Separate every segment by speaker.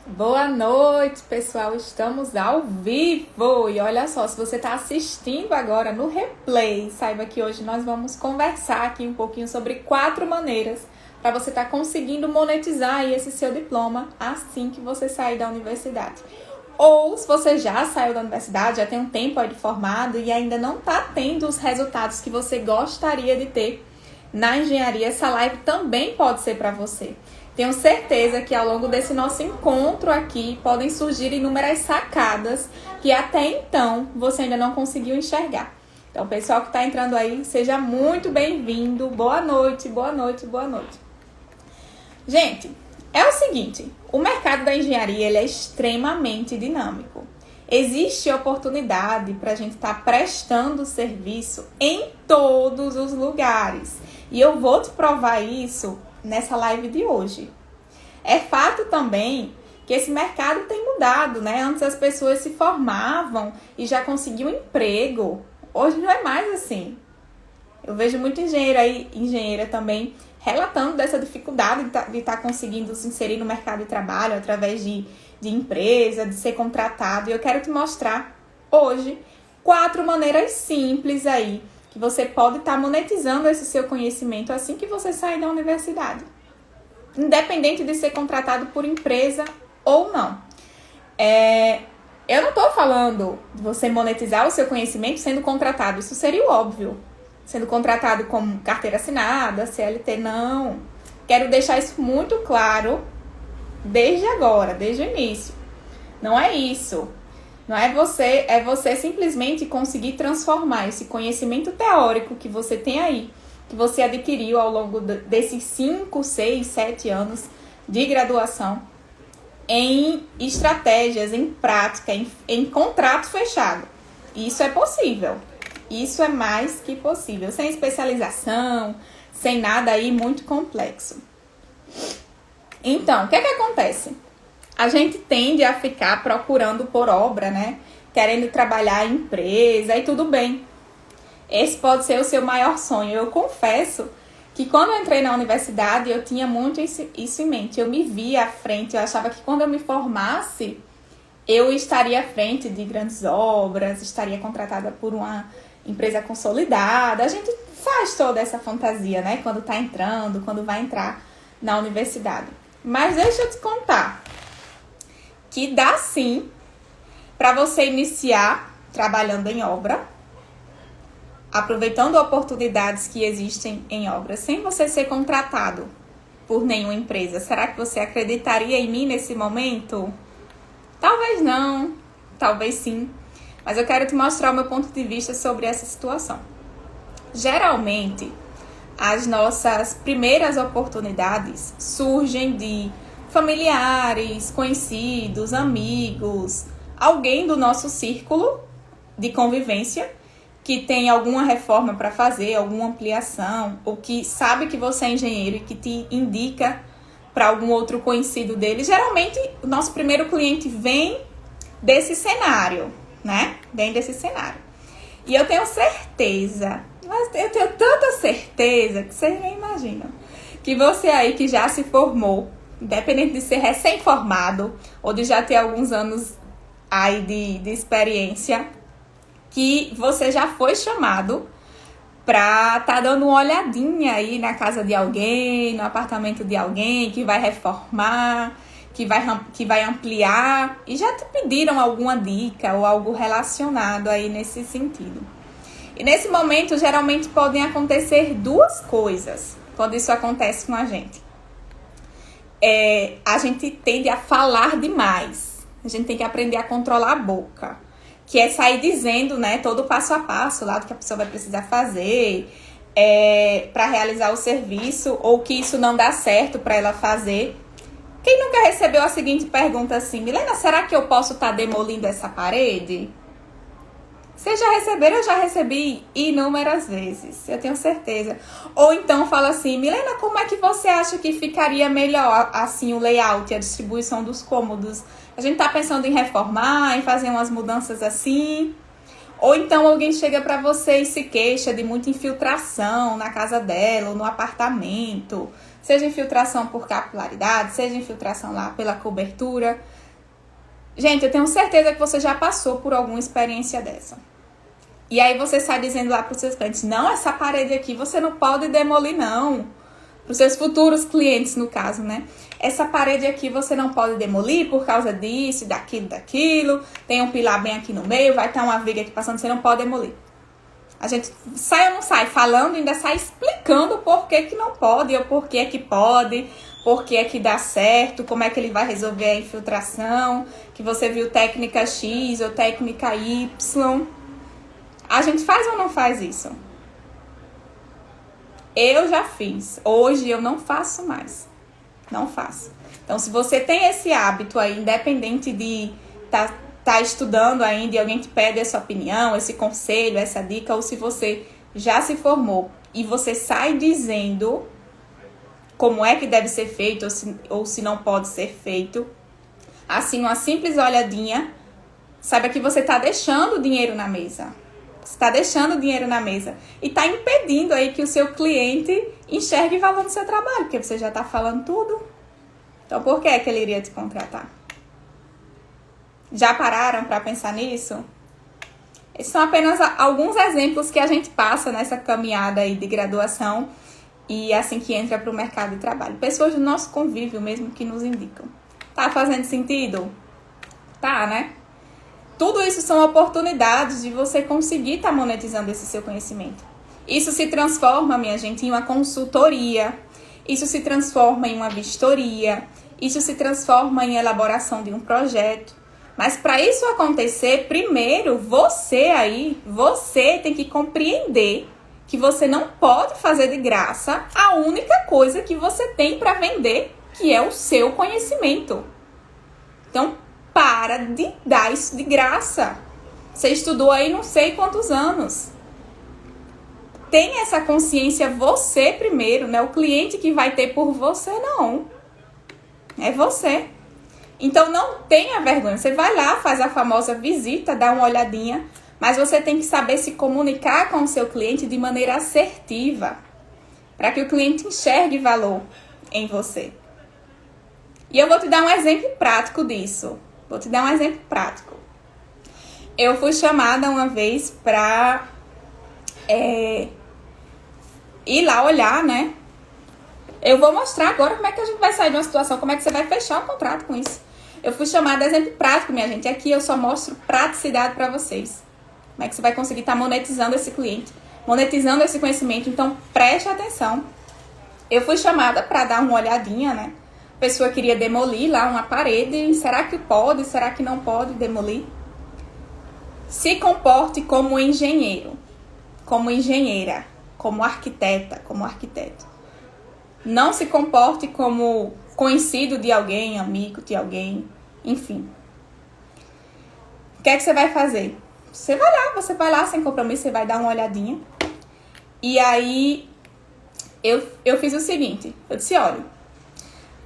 Speaker 1: Boa noite, pessoal. Estamos ao vivo. E olha só, se você está assistindo agora no replay, saiba que hoje nós vamos conversar aqui um pouquinho sobre 4 maneiras para você estar conseguindo monetizar aí esse seu diploma assim que você sair da universidade. Ou se você já saiu da universidade, já tem um tempo aí de formado e ainda não está tendo os resultados que você gostaria de ter na engenharia, essa live também pode ser para você. Tenho certeza que ao longo desse nosso encontro aqui podem surgir inúmeras sacadas que até então você ainda não conseguiu enxergar. Então, pessoal que está entrando aí, seja muito bem-vindo. Boa noite, boa noite, boa noite. Gente, é o seguinte, o mercado da engenharia ele é extremamente dinâmico. Existe oportunidade para a gente estar prestando serviço em todos os lugares. E eu vou te provar isso nessa live de hoje. É fato também que esse mercado tem mudado, né? Antes as pessoas se formavam e já conseguiam emprego. Hoje não é mais assim. Eu vejo muito engenheiro aí, engenheira também, relatando dessa dificuldade de estar conseguindo se inserir no mercado de trabalho através de empresa, de ser contratado. E eu quero te mostrar hoje 4 maneiras simples aí que você pode estar monetizando esse seu conhecimento assim que você sair da universidade. Independente de ser contratado por empresa ou não. Eu não estou falando de você monetizar o seu conhecimento sendo contratado. Isso seria o óbvio. Sendo contratado como carteira assinada, CLT, não. Quero deixar isso muito claro desde agora, desde o início. Não é isso. Não é você simplesmente conseguir transformar esse conhecimento teórico que você tem aí, que você adquiriu ao longo desses 5, 6, 7 anos de graduação, em estratégias, em prática, em contrato fechado. Isso é possível. Isso é mais que possível. Sem especialização, sem nada aí muito complexo. Então, o que acontece? A gente tende a ficar procurando por obra, né? Querendo trabalhar em empresa e tudo bem. Esse pode ser o seu maior sonho. Eu confesso que quando eu entrei na universidade, eu tinha muito isso em mente. Eu me via à frente, eu achava que quando eu me formasse, eu estaria à frente de grandes obras, estaria contratada por uma empresa consolidada. A gente faz toda essa fantasia, né? Quando tá entrando, quando vai entrar na universidade. Mas deixa eu te contar que dá sim para você iniciar trabalhando em obra, aproveitando oportunidades que existem em obra, sem você ser contratado por nenhuma empresa. Será que você acreditaria em mim nesse momento? Talvez não, talvez sim. Mas eu quero te mostrar o meu ponto de vista sobre essa situação. Geralmente, as nossas primeiras oportunidades surgem de familiares, conhecidos, amigos, alguém do nosso círculo de convivência que tem alguma reforma para fazer, alguma ampliação, ou que sabe que você é engenheiro e que te indica para algum outro conhecido dele. Geralmente, o nosso primeiro cliente vem desse cenário, né? Vem desse cenário. E eu tenho certeza, mas eu tenho tanta certeza que vocês nem imaginam, que você aí que já se formou, independente de ser recém-formado ou de já ter alguns anos aí de experiência, que você já foi chamado para estar dando uma olhadinha aí na casa de alguém, no apartamento de alguém que vai reformar, que vai ampliar, e já te pediram alguma dica ou algo relacionado aí nesse sentido. E nesse momento, geralmente podem acontecer 2 coisas quando isso acontece com a gente. A gente tende a falar demais. A gente tem que aprender a controlar a boca, que é sair dizendo, né, todo o passo a passo lá do que a pessoa vai precisar fazer para realizar o serviço, ou que isso não dá certo para ela fazer. Quem nunca recebeu a seguinte pergunta assim: Milena, será que eu posso estar demolindo essa parede? Vocês já receberam? Eu já recebi inúmeras vezes, eu tenho certeza. Ou então fala assim: Milena, como é que você acha que ficaria melhor assim o layout e a distribuição dos cômodos? A gente tá pensando em reformar, em fazer umas mudanças assim. Ou então alguém chega para você e se queixa de muita infiltração na casa dela ou no apartamento, seja infiltração por capilaridade, seja infiltração lá pela cobertura. Gente, eu tenho certeza que você já passou por alguma experiência dessa. E aí você sai dizendo lá para os seus clientes, não, essa parede aqui você não pode demolir, não. Para os seus futuros clientes, no caso, né? Essa parede aqui você não pode demolir por causa disso, daquilo. Tem um pilar bem aqui no meio, vai estar uma viga aqui passando, você não pode demolir. A gente sai ou não sai falando, ainda sai explicando por que que não pode, ou por que é que pode, por que é que dá certo, como é que ele vai resolver a infiltração, que você viu técnica X ou técnica Y. A gente faz ou não faz isso? Eu já fiz. Hoje eu não faço mais. Não faço. Então, se você tem esse hábito aí, independente de tá estudando ainda e alguém te pede essa opinião, esse conselho, essa dica, ou se você já se formou e você sai dizendo como é que deve ser feito ou se não pode ser feito, assim, uma simples olhadinha, saiba que você tá deixando dinheiro na mesa. Você está deixando dinheiro na mesa e está impedindo aí que o seu cliente enxergue valor no seu trabalho, porque você já está falando tudo. Então, por que é que ele iria te contratar? Já pararam para pensar nisso? Esses são apenas alguns exemplos que a gente passa nessa caminhada aí de graduação e assim que entra para o mercado de trabalho. Pessoas do nosso convívio mesmo que nos indicam. Tá fazendo sentido? Tá, né? Tudo isso são oportunidades de você conseguir estar monetizando esse seu conhecimento. Isso se transforma, minha gente, em uma consultoria. Isso se transforma em uma vistoria. Isso se transforma em elaboração de um projeto. Mas para isso acontecer, primeiro, você tem que compreender que você não pode fazer de graça a única coisa que você tem para vender, que é o seu conhecimento. Então, para de dar isso de graça. Você estudou aí não sei quantos anos. Tenha essa consciência você primeiro, não é o cliente que vai ter por você, não. É você. Então, não tenha vergonha. Você vai lá, faz a famosa visita, dá uma olhadinha, mas você tem que saber se comunicar com o seu cliente de maneira assertiva, para que o cliente enxergue valor em você. E eu vou te dar um exemplo prático disso. Eu fui chamada uma vez para ir lá olhar, né? Eu vou mostrar agora como é que a gente vai sair de uma situação, como é que você vai fechar o contrato com isso. Eu fui chamada de exemplo prático, minha gente. Aqui eu só mostro praticidade para vocês. Como é que você vai conseguir estar monetizando esse cliente, monetizando esse conhecimento. Então, preste atenção. Eu fui chamada para dar uma olhadinha, né? A pessoa queria demolir lá uma parede. Será que pode? Será que não pode demolir? Se comporte como engenheiro, como engenheira, como arquiteta, como arquiteto. Não se comporte como conhecido de alguém, amigo de alguém, enfim. O que é que você vai fazer? Você vai lá sem compromisso, você vai dar uma olhadinha. E aí, eu fiz o seguinte, eu disse, olha,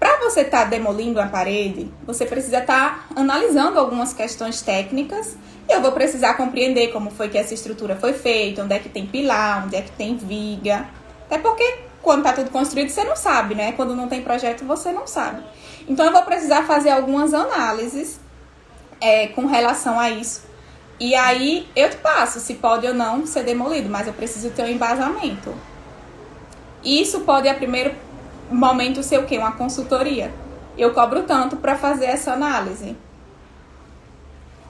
Speaker 1: para você estar demolindo a parede, você precisa estar analisando algumas questões técnicas e eu vou precisar compreender como foi que essa estrutura foi feita, onde é que tem pilar, onde é que tem viga. Até porque quando está tudo construído você não sabe, né? Quando não tem projeto você não sabe. Então eu vou precisar fazer algumas análises com relação a isso. E aí eu te passo se pode ou não ser demolido, mas eu preciso ter um embasamento. Isso pode a primeiro momento ser o quê? Uma consultoria. Eu cobro tanto para fazer essa análise.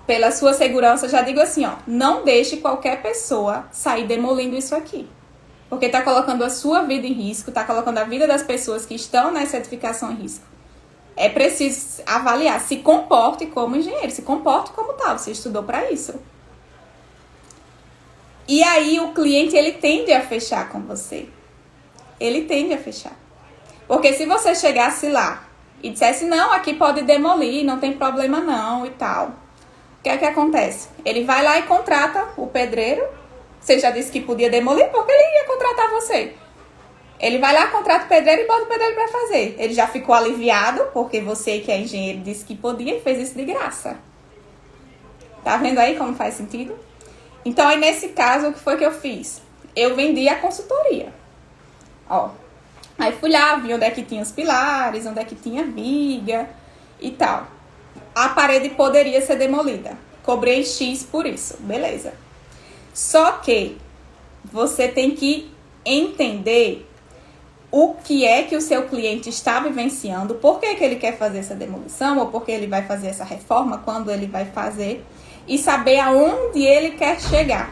Speaker 1: Pela sua segurança, eu já digo assim, ó, não deixe qualquer pessoa sair demolindo isso aqui. Porque está colocando a sua vida em risco, está colocando a vida das pessoas que estão nessa edificação em risco. É preciso avaliar, se comporte como engenheiro, se comporte como tal, você estudou para isso. E aí o cliente, ele tende a fechar com você. Ele tende a fechar. Porque se você chegasse lá e dissesse, não, aqui pode demolir, não tem problema não e tal. O que é que acontece? Ele vai lá e contrata o pedreiro. Você já disse que podia demolir, porque ele ia contratar você. Ele vai lá, contrata o pedreiro e bota o pedreiro para fazer. Ele já ficou aliviado, porque você que é engenheiro disse que podia e fez isso de graça. Tá vendo aí como faz sentido? Então, aí nesse caso, o que foi que eu fiz? Eu vendi a consultoria. Ó, Aí fui lá, vi onde é que tinha os pilares, onde é que tinha viga e tal. A parede poderia ser demolida. Cobrei X por isso, beleza. Só que você tem que entender o que é que o seu cliente está vivenciando, por que ele quer fazer essa demolição, ou por que ele vai fazer essa reforma, quando ele vai fazer, e saber aonde ele quer chegar.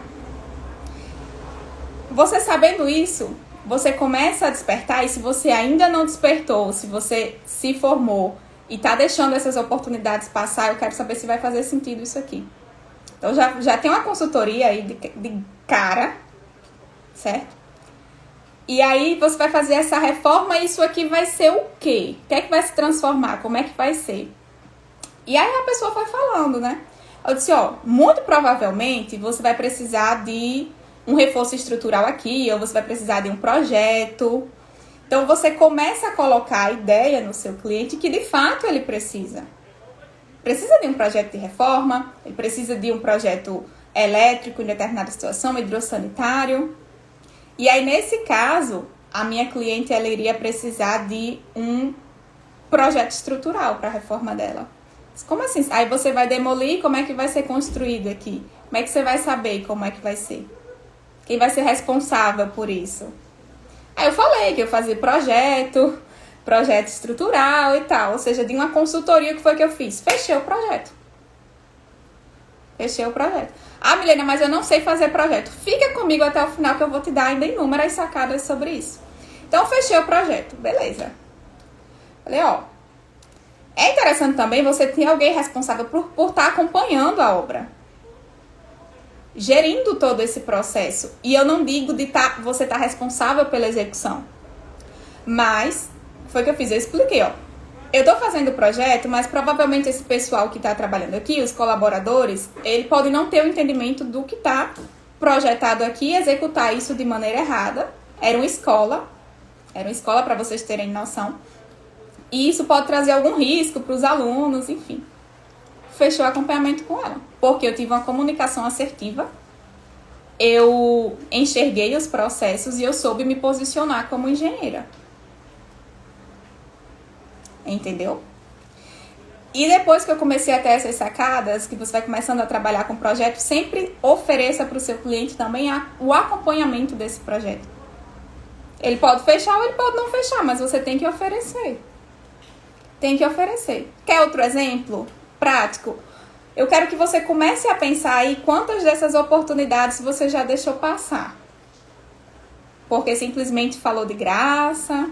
Speaker 1: Você sabendo isso, você começa a despertar, e se você ainda não despertou, se você se formou e está deixando essas oportunidades passar, eu quero saber se vai fazer sentido isso aqui. Então já tem uma consultoria aí de cara, certo? E aí você vai fazer essa reforma e isso aqui vai ser o quê? O que é que vai se transformar? Como é que vai ser? E aí a pessoa foi falando, né? Eu disse, ó, muito provavelmente você vai precisar de um reforço estrutural aqui, ou você vai precisar de um projeto. Então você começa a colocar a ideia no seu cliente que de fato ele precisa. Precisa de um projeto de reforma, ele precisa de um projeto elétrico em determinada situação, hidrossanitário. E aí, nesse caso, a minha cliente ela iria precisar de um projeto estrutural para a reforma dela. Como assim? Aí você vai demolir, como é que vai ser construído aqui? Como é que você vai saber como é que vai ser? Quem vai ser responsável por isso? Aí eu falei que eu fazia projeto estrutural e tal. Ou seja, de uma consultoria que foi que eu fiz. Fechei o projeto. Ah, Milena, mas eu não sei fazer projeto. Fica comigo até o final que eu vou te dar ainda inúmeras sacadas sobre isso. Então, fechei o projeto. Beleza. Falei, ó. É interessante também você ter alguém responsável por estar acompanhando a obra. Gerindo todo esse processo. E eu não digo de você estar responsável pela execução. Mas, foi o que eu fiz. Eu expliquei, ó. Eu tô fazendo o projeto, mas provavelmente esse pessoal que tá trabalhando aqui, os colaboradores, ele pode não ter o entendimento do que tá projetado aqui e executar isso de maneira errada. Era uma escola para vocês terem noção. E isso pode trazer algum risco para os alunos, enfim. Fechou o acompanhamento com ela, porque eu tive uma comunicação assertiva, eu enxerguei os processos e eu soube me posicionar como engenheira. Entendeu? E depois que eu comecei a ter essas sacadas, que você vai começando a trabalhar com o projeto, sempre ofereça para o seu cliente também o acompanhamento desse projeto. Ele pode fechar ou ele pode não fechar, mas você tem que oferecer. Quer outro exemplo prático? Eu quero que você comece a pensar aí quantas dessas oportunidades você já deixou passar. Porque simplesmente falou de graça,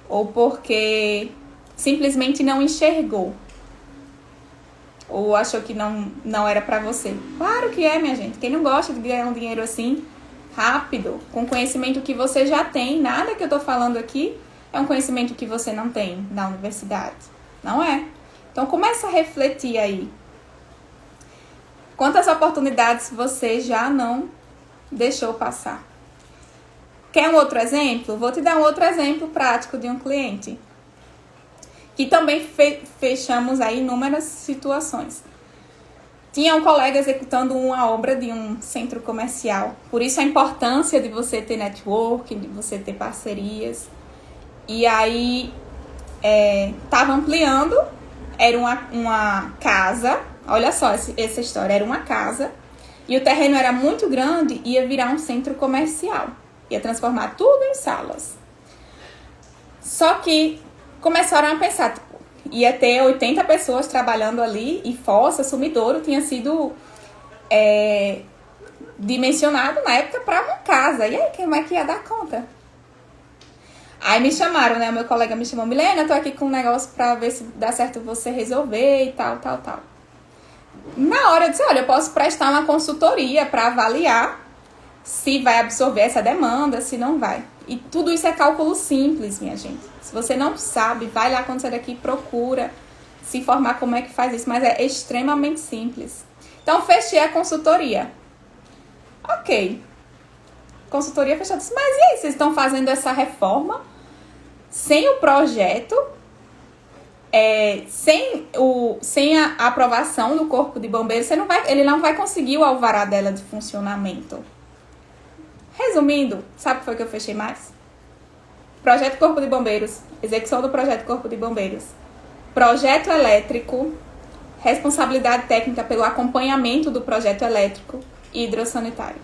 Speaker 1: ou porque simplesmente não enxergou, ou achou que não era pra você. Claro que é, minha gente. Quem não gosta de ganhar um dinheiro assim, rápido, com conhecimento que você já tem, nada que eu tô falando aqui é um conhecimento que você não tem na universidade. Não é. Então começa a refletir aí. Quantas oportunidades você já não deixou passar? Quer um outro exemplo? Vou te dar um outro exemplo prático de um cliente. Que também fechamos aí inúmeras situações. Tinha um colega executando uma obra de um centro comercial. Por isso a importância de você ter networking, de você ter parcerias. E aí, estava ampliando. Era uma casa. Olha só essa história. Era uma casa. E o terreno era muito grande e ia virar um centro comercial. Ia transformar tudo em salas. Só que começaram a pensar, tipo, ia ter 80 pessoas trabalhando ali e Fossa, Sumidouro tinha sido dimensionado na época para uma casa. E aí, quem é que ia dar conta? Aí me chamaram, né? O meu colega me chamou, Milena, eu tô aqui com um negócio pra ver se dá certo você resolver e tal. Na hora eu disse, olha, eu posso prestar uma consultoria para avaliar se vai absorver essa demanda, se não vai. E tudo isso é cálculo simples, minha gente. Se você não sabe, vai lá quando sair daqui, procura se informar como é que faz isso, mas é extremamente simples. Então, fechei a consultoria. Ok. Consultoria fechada. Mas e aí, vocês estão fazendo essa reforma sem o projeto, sem a aprovação do Corpo de Bombeiros, ele não vai conseguir o alvará dela de funcionamento. Resumindo, sabe o que foi que eu fechei mais? projeto Corpo de Bombeiros, execução do projeto Corpo de Bombeiros, projeto elétrico, responsabilidade técnica pelo acompanhamento do projeto elétrico e hidrossanitário.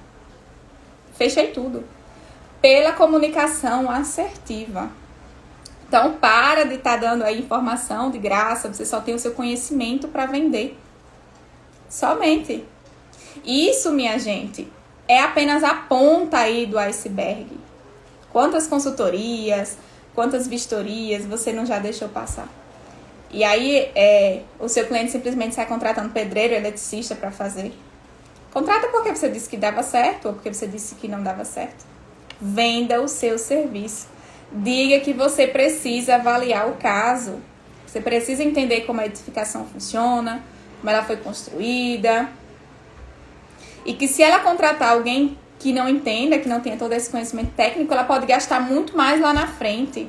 Speaker 1: Fechei tudo. Pela comunicação assertiva. Então, para de estar dando aí informação de graça, você só tem o seu conhecimento para vender. Somente. Isso, minha gente, é apenas a ponta aí do iceberg. Quantas consultorias, quantas vistorias você não já deixou passar? E aí, o seu cliente simplesmente sai contratando pedreiro, eletricista para fazer. Contrata porque você disse que dava certo ou porque você disse que não dava certo. Venda o seu serviço. Diga que você precisa avaliar o caso. Você precisa entender como a edificação funciona, como ela foi construída. E que se ela contratar alguém que não entenda, que não tenha todo esse conhecimento técnico, ela pode gastar muito mais lá na frente.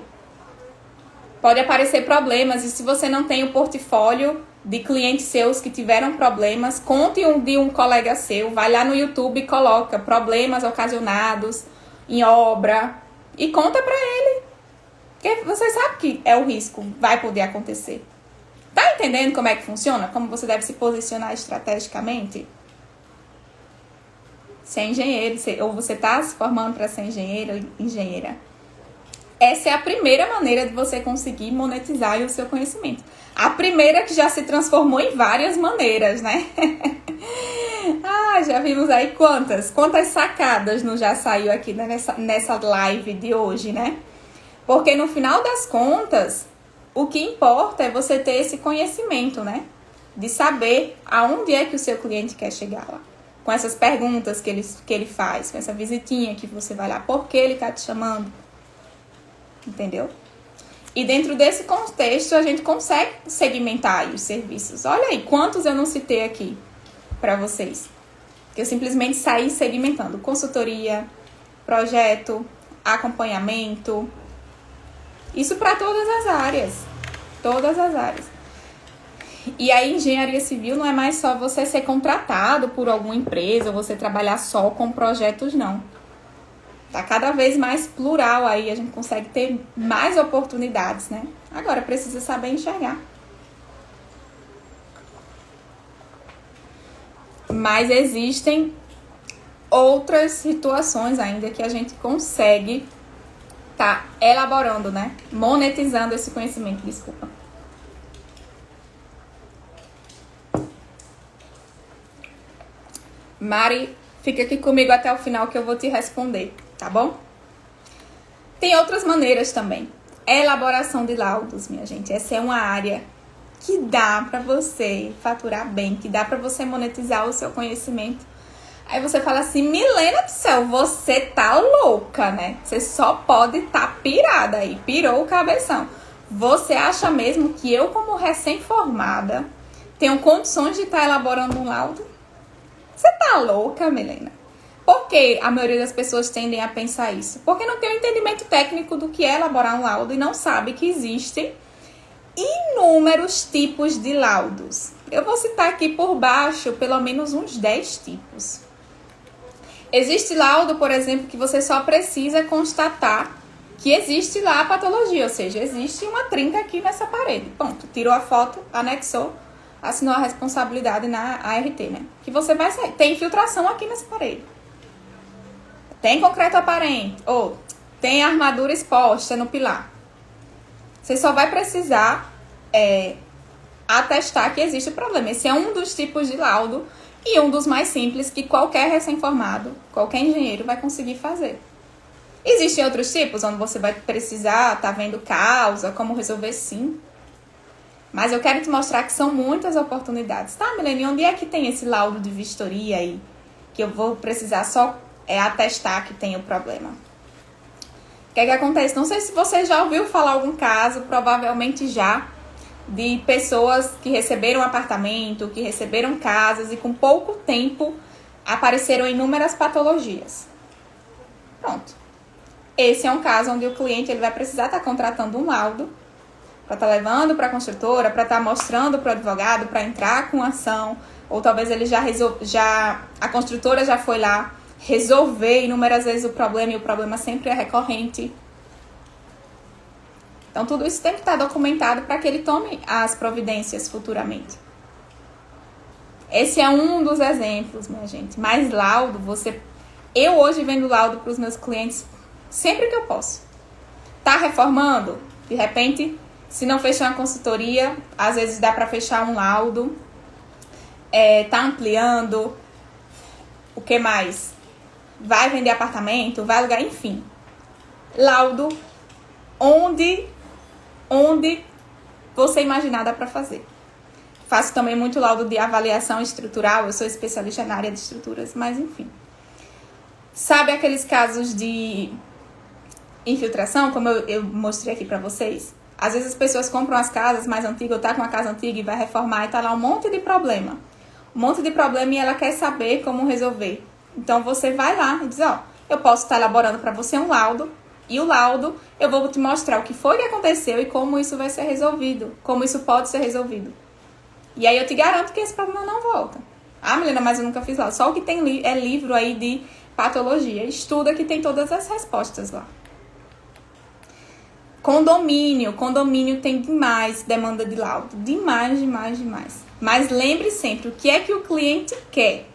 Speaker 1: Pode aparecer problemas. E se você não tem o portfólio de clientes seus que tiveram problemas, conte de um colega seu. Vai lá no YouTube e coloca problemas ocasionados em obra. E conta pra ele. Porque você sabe que é o risco, vai poder acontecer. Tá entendendo como é que funciona? Como você deve se posicionar estrategicamente? Ser engenheiro, ou você está se formando para ser engenheiro ou engenheira. Essa é a primeira maneira de você conseguir monetizar o seu conhecimento. A primeira que já se transformou em várias maneiras, né? Já vimos aí quantas sacadas não já saiu aqui, né, nessa live de hoje, né? Porque no final das contas, o que importa é você ter esse conhecimento, né? De saber aonde é que o seu cliente quer chegar lá. Com essas perguntas que ele faz, com essa visitinha que você vai lá, por que ele tá te chamando? Entendeu? E dentro desse contexto, a gente consegue segmentar aí os serviços. Olha aí, quantos eu não citei aqui para vocês. Que eu simplesmente saí segmentando. Consultoria, projeto, acompanhamento. Isso para todas as áreas. Todas as áreas. E aí, engenharia civil não é mais só você ser contratado por alguma empresa, ou você trabalhar só com projetos, não. Tá cada vez mais plural aí, a gente consegue ter mais oportunidades, né? Agora, precisa saber enxergar. Mas existem outras situações ainda que a gente consegue tá elaborando, né? Monetizando esse conhecimento, desculpa. Mari, fica aqui comigo até o final que eu vou te responder, tá bom? Tem outras maneiras também. Elaboração de laudos, minha gente. Essa é uma área que dá pra você faturar bem, que dá pra você monetizar o seu conhecimento. Aí você fala assim, Milena do céu, você tá louca, né? Você só pode tá pirada aí, pirou o cabeção. Você acha mesmo que eu, como recém-formada, tenho condições de estar elaborando um laudo? Você tá louca, Milena? Por que a maioria das pessoas tendem a pensar isso? Porque não tem um entendimento técnico do que é elaborar um laudo e não sabe que existem inúmeros tipos de laudos. Eu vou citar aqui por baixo pelo menos uns 10 tipos. Existe laudo, por exemplo, que você só precisa constatar que existe lá a patologia, ou seja, existe uma trinca aqui nessa parede. Ponto. Tirou a foto, anexou, assinou a responsabilidade na ART, né? Que você vai sair. Tem infiltração aqui nessa parede. Tem concreto aparente. Ou tem armadura exposta no pilar. Você só vai precisar atestar que existe o problema. Esse é um dos tipos de laudo e um dos mais simples que qualquer recém-formado, qualquer engenheiro vai conseguir fazer. Existem outros tipos onde você vai precisar estar vendo causa, como resolver, sim. Mas eu quero te mostrar que são muitas oportunidades. Tá, Milene, onde é que tem esse laudo de vistoria aí? Que eu vou precisar só atestar que tem o problema. O que é que acontece? Não sei se você já ouviu falar algum caso, provavelmente já, de pessoas que receberam apartamento, que receberam casas e com pouco tempo apareceram inúmeras patologias. Pronto. Esse é um caso onde o cliente ele vai precisar estar contratando um laudo para estar levando para a construtora, para estar mostrando para o advogado, para entrar com ação, ou talvez ele a construtora já foi lá resolver inúmeras vezes o problema e o problema sempre é recorrente. Então, tudo isso tem que estar documentado para que ele tome as providências futuramente. Esse é um dos exemplos, minha gente. Mas laudo, eu hoje vendo laudo para os meus clientes sempre que eu posso. Tá reformando? De repente, se não fechar uma consultoria, às vezes dá para fechar um laudo. Tá ampliando. O que mais? Vai vender apartamento, vai alugar, enfim. Laudo, onde você imaginar dá para fazer. Faço também muito laudo de avaliação estrutural, eu sou especialista na área de estruturas, mas enfim. Sabe aqueles casos de infiltração, como eu mostrei aqui para vocês? Às vezes as pessoas compram as casas mais antigas, ou tá com uma casa antiga e vai reformar e tá lá um monte de problema. Um monte de problema e ela quer saber como resolver. Então você vai lá e diz, eu posso estar elaborando para você um laudo, e o laudo eu vou te mostrar o que foi que aconteceu e como isso vai ser resolvido, como isso pode ser resolvido. E aí eu te garanto que esse problema não volta. Ah, Milena, mas eu nunca fiz laudo. Só o que tem é livro aí de patologia. Estuda que tem todas as respostas lá. Condomínio tem demais demanda de laudo. Demais. Mas lembre sempre o que é que o cliente quer.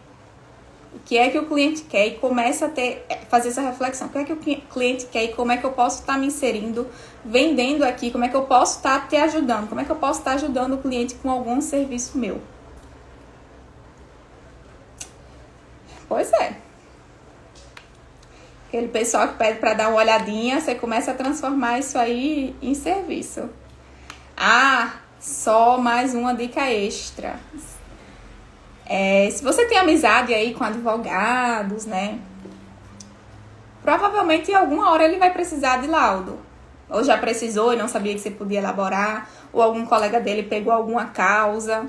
Speaker 1: O que é que o cliente quer e começa a fazer essa reflexão. O que é que o cliente quer e como é que eu posso estar me inserindo, vendendo aqui, como é que eu posso estar te ajudando, como é que eu posso estar ajudando o cliente com algum serviço meu. Pois é. Aquele pessoal que pede para dar uma olhadinha, você começa a transformar isso aí em serviço. Só mais uma dica extra. Se você tem amizade aí com advogados, né? Provavelmente em alguma hora ele vai precisar de laudo. Ou já precisou e não sabia que você podia elaborar. Ou algum colega dele pegou alguma causa.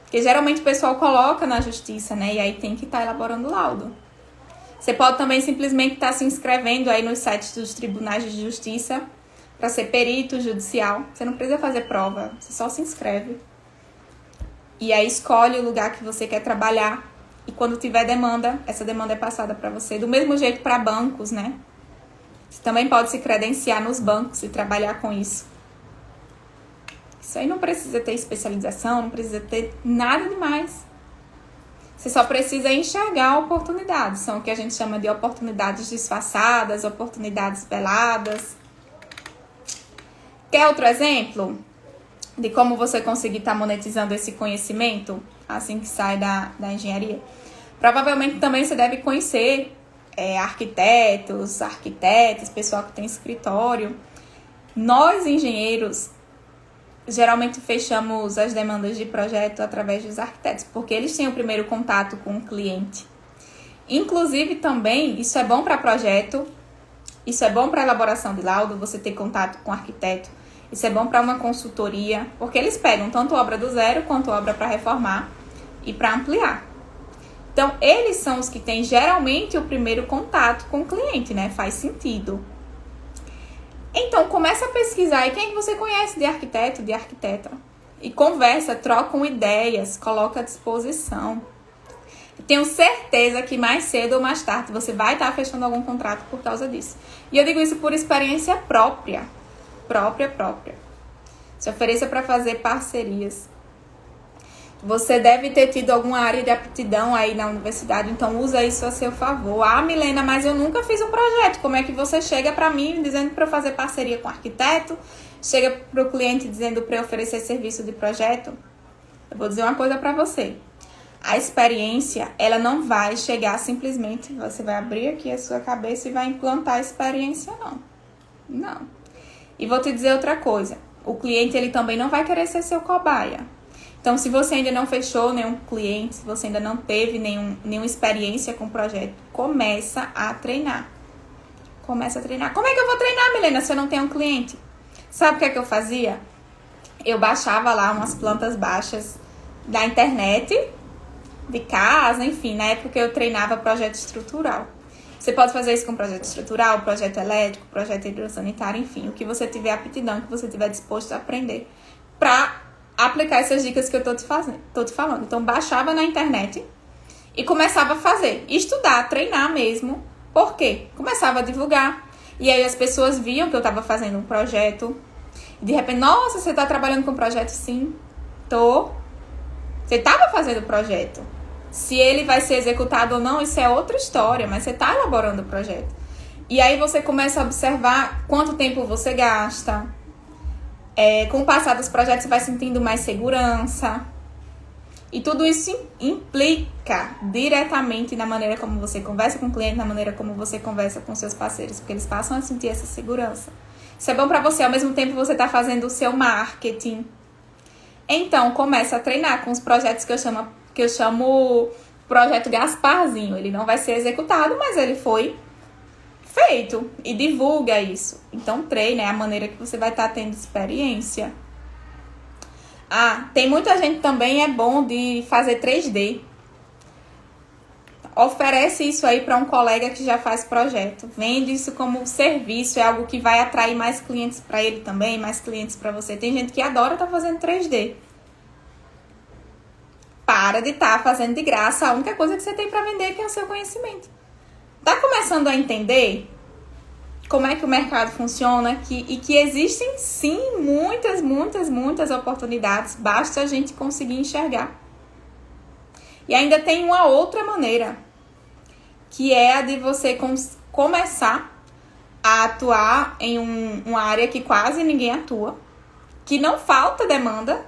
Speaker 1: Porque geralmente o pessoal coloca na justiça, né? E aí tem que estar elaborando laudo. Você pode também simplesmente estar se inscrevendo aí nos sites dos tribunais de justiça para ser perito judicial. Você não precisa fazer prova, você só se inscreve. E aí escolhe o lugar que você quer trabalhar. E quando tiver demanda, essa demanda é passada para você. Do mesmo jeito para bancos, né? Você também pode se credenciar nos bancos e trabalhar com isso. Isso aí não precisa ter especialização, não precisa ter nada demais. Você só precisa enxergar oportunidades. São o que a gente chama de oportunidades disfarçadas, oportunidades veladas. Quer outro exemplo de como você conseguir estar monetizando esse conhecimento assim que sai da engenharia? Provavelmente também você deve conhecer arquitetas, pessoal que tem escritório. Nós, engenheiros, geralmente fechamos as demandas de projeto através dos arquitetos, porque eles têm o primeiro contato com o cliente. Inclusive também, isso é bom para projeto, isso é bom para elaboração de laudo, você ter contato com o arquiteto. Isso é bom para uma consultoria, porque eles pegam tanto obra do zero quanto obra para reformar e para ampliar. Então, eles são os que têm geralmente o primeiro contato com o cliente, né? Faz sentido. Então, começa a pesquisar aí quem você conhece de arquiteto, de arquiteta. E conversa, trocam ideias, coloca à disposição. Tenho certeza que mais cedo ou mais tarde você vai estar fechando algum contrato por causa disso. E eu digo isso por experiência própria. Própria. Se ofereça para fazer parcerias. Você deve ter tido alguma área de aptidão aí na universidade, então usa isso a seu favor. Ah, Milena, mas eu nunca fiz um projeto. Como é que você chega para mim dizendo para eu fazer parceria com arquiteto? Chega para o cliente dizendo para eu oferecer serviço de projeto? Eu vou dizer uma coisa para você. A experiência, ela não vai chegar simplesmente, você vai abrir aqui a sua cabeça e vai implantar a experiência, não. E vou te dizer outra coisa. O cliente, ele também não vai querer ser seu cobaia. Então, se você ainda não fechou nenhum cliente, se você ainda não teve nenhuma experiência com o projeto, começa a treinar. Como é que eu vou treinar, Milena, se eu não tenho um cliente? Sabe o que é que eu fazia? Eu baixava lá umas plantas baixas da internet, de casa, enfim, na época eu treinava projeto estrutural. Você pode fazer isso com projeto estrutural, projeto elétrico, projeto hidrossanitário, enfim, o que você tiver aptidão, o que você tiver disposto a aprender para aplicar essas dicas que eu tô te falando. Então, baixava na internet e começava a fazer, estudar, treinar mesmo. Por quê? Começava a divulgar. E aí as pessoas viam que eu estava fazendo um projeto. De repente, nossa, você tá trabalhando com projeto? Sim, tô. Você tava fazendo o projeto. Se ele vai ser executado ou não, isso é outra história, mas você tá elaborando o projeto. E aí você começa a observar quanto tempo você gasta. Com o passar dos projetos, você vai sentindo mais segurança. E tudo isso implica diretamente na maneira como você conversa com o cliente, na maneira como você conversa com seus parceiros, porque eles passam a sentir essa segurança. Isso é bom para você, ao mesmo tempo você está fazendo o seu marketing. Então, começa a treinar com os projetos que eu chamo projeto Gasparzinho. Ele não vai ser executado, mas ele foi feito e divulga isso. Então, treina, é a maneira que você vai estar tendo experiência. Tem muita gente também, é bom de fazer 3D. Oferece isso aí para um colega que já faz projeto. Vende isso como serviço, é algo que vai atrair mais clientes para ele também, mais clientes para você. Tem gente que adora estar fazendo 3D. Para de estar fazendo de graça a única coisa que você tem para vender, que é o seu conhecimento. Tá começando a entender como é que o mercado funciona e que existem sim muitas oportunidades, basta a gente conseguir enxergar. E ainda tem uma outra maneira, que é a de você começar a atuar em uma área que quase ninguém atua, que não falta demanda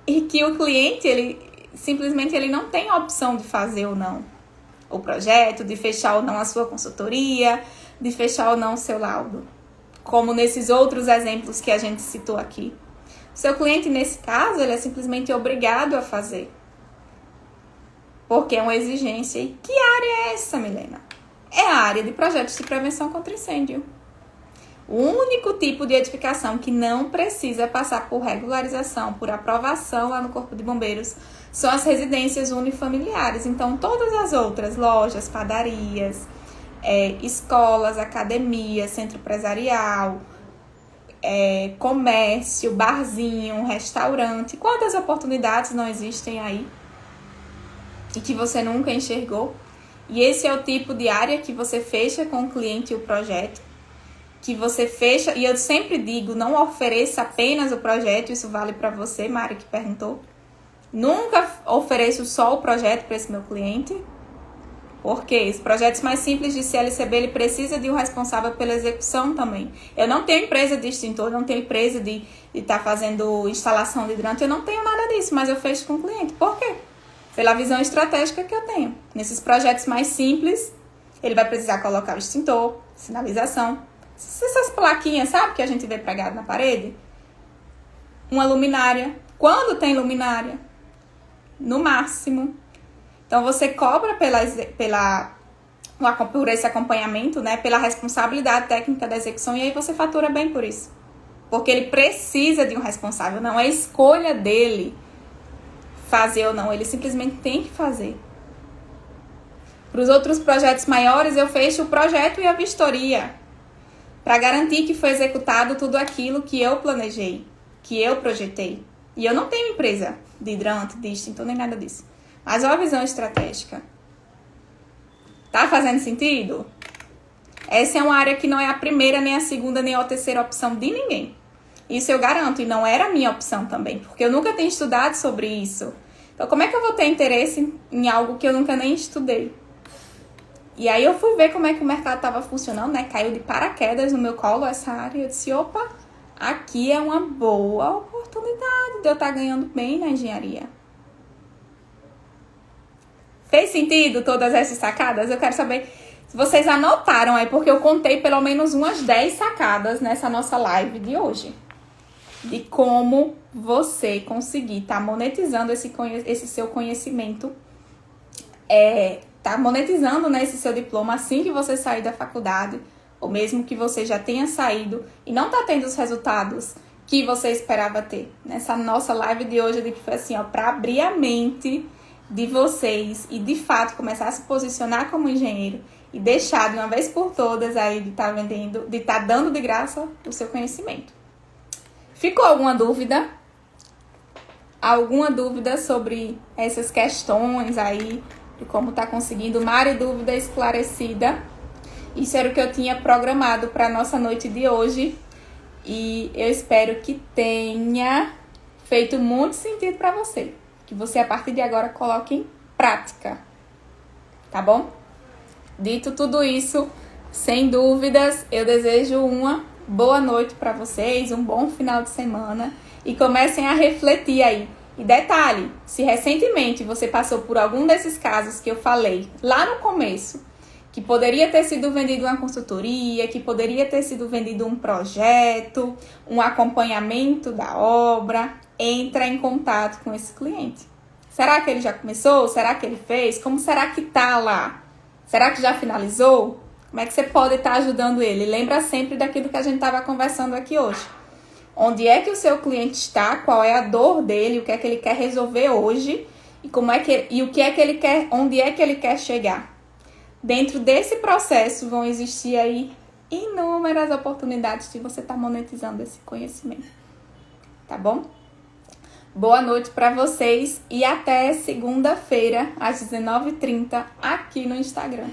Speaker 1: e que o cliente, ele não tem a opção de fazer ou não o projeto, de fechar ou não a sua consultoria, de fechar ou não o seu laudo. Como nesses outros exemplos que a gente citou aqui. O seu cliente, nesse caso, ele é simplesmente obrigado a fazer. Porque é uma exigência. E que área é essa, Milena? É a área de projetos de prevenção contra incêndio. O único tipo de edificação que não precisa passar por regularização, por aprovação lá no Corpo de Bombeiros, são as residências unifamiliares. Então, todas as outras, lojas, padarias, escolas, academias, centro empresarial, comércio, barzinho, restaurante, quantas oportunidades não existem aí e que você nunca enxergou? E esse é o tipo de área que você fecha com o cliente e o projeto, que você fecha, e eu sempre digo, não ofereça apenas o projeto, isso vale para você, Mari, que perguntou. Nunca ofereço só o projeto para esse meu cliente, porque os projetos mais simples de CLCB, ele precisa de um responsável pela execução também. Eu não tenho empresa de extintor, não tenho empresa de estar fazendo instalação de hidrante, eu não tenho nada disso, mas eu fecho com o cliente. Por quê? Pela visão estratégica que eu tenho. Nesses projetos mais simples, ele vai precisar colocar o extintor, sinalização, essas plaquinhas, sabe, que a gente vê pregado na parede? Uma luminária. Quando tem luminária? No máximo. Então, você cobra por esse acompanhamento, né? Pela responsabilidade técnica da execução, e aí você fatura bem por isso. Porque ele precisa de um responsável, não é escolha dele fazer ou não, ele simplesmente tem que fazer. Para os outros projetos maiores, eu fecho o projeto e a vistoria, para garantir que foi executado tudo aquilo que eu planejei, que eu projetei. E eu não tenho empresa de hidrante, de extintor, nem nada disso. Mas olha a visão estratégica. Tá fazendo sentido? Essa é uma área que não é a primeira, nem a segunda, nem a terceira opção de ninguém. Isso eu garanto, e não era a minha opção também, porque eu nunca tenho estudado sobre isso. Então, como é que eu vou ter interesse em algo que eu nunca nem estudei? E aí eu fui ver como é que o mercado estava funcionando, né? Caiu de paraquedas no meu colo essa área, e eu disse, opa, aqui é uma boa oportunidade de eu estar ganhando bem na engenharia. Fez sentido todas essas sacadas? Eu quero saber se vocês anotaram aí, porque eu contei pelo menos umas 10 sacadas nessa nossa live de hoje. De como você conseguir estar monetizando esse seu conhecimento, tá monetizando, né, esse seu diploma assim que você sair da faculdade, ou mesmo que você já tenha saído e não tá tendo os resultados que você esperava ter. Nessa nossa live de hoje, eu digo que foi assim, ó, para abrir a mente de vocês e de fato começar a se posicionar como engenheiro e deixar de uma vez por todas aí de estar vendendo, de estar dando de graça o seu conhecimento. Ficou alguma dúvida? Alguma dúvida sobre essas questões aí, de como tá conseguindo? Mari, dúvida esclarecida. Isso era o que eu tinha programado para a nossa noite de hoje. e eu espero que tenha feito muito sentido para você, que você a partir de agora coloque em prática, tá bom? Dito tudo isso, sem dúvidas, eu desejo uma boa noite para vocês, um bom final de semana e comecem a refletir aí. E detalhe, se recentemente você passou por algum desses casos que eu falei lá no começo, que poderia ter sido vendido uma consultoria, que poderia ter sido vendido um projeto, um acompanhamento da obra, entra em contato com esse cliente. Será que ele já começou? Será que ele fez? Como será que tá lá? Será que já finalizou? Como é que você pode estar ajudando ele? Lembra sempre daquilo que a gente estava conversando aqui hoje. Onde é que o seu cliente está? Qual é a dor dele? O que é que ele quer resolver hoje? E o que é que ele quer? Onde é que ele quer chegar? Dentro desse processo vão existir aí inúmeras oportunidades de você estar monetizando esse conhecimento. Tá bom? Boa noite para vocês e até segunda-feira às 19h30 aqui no Instagram.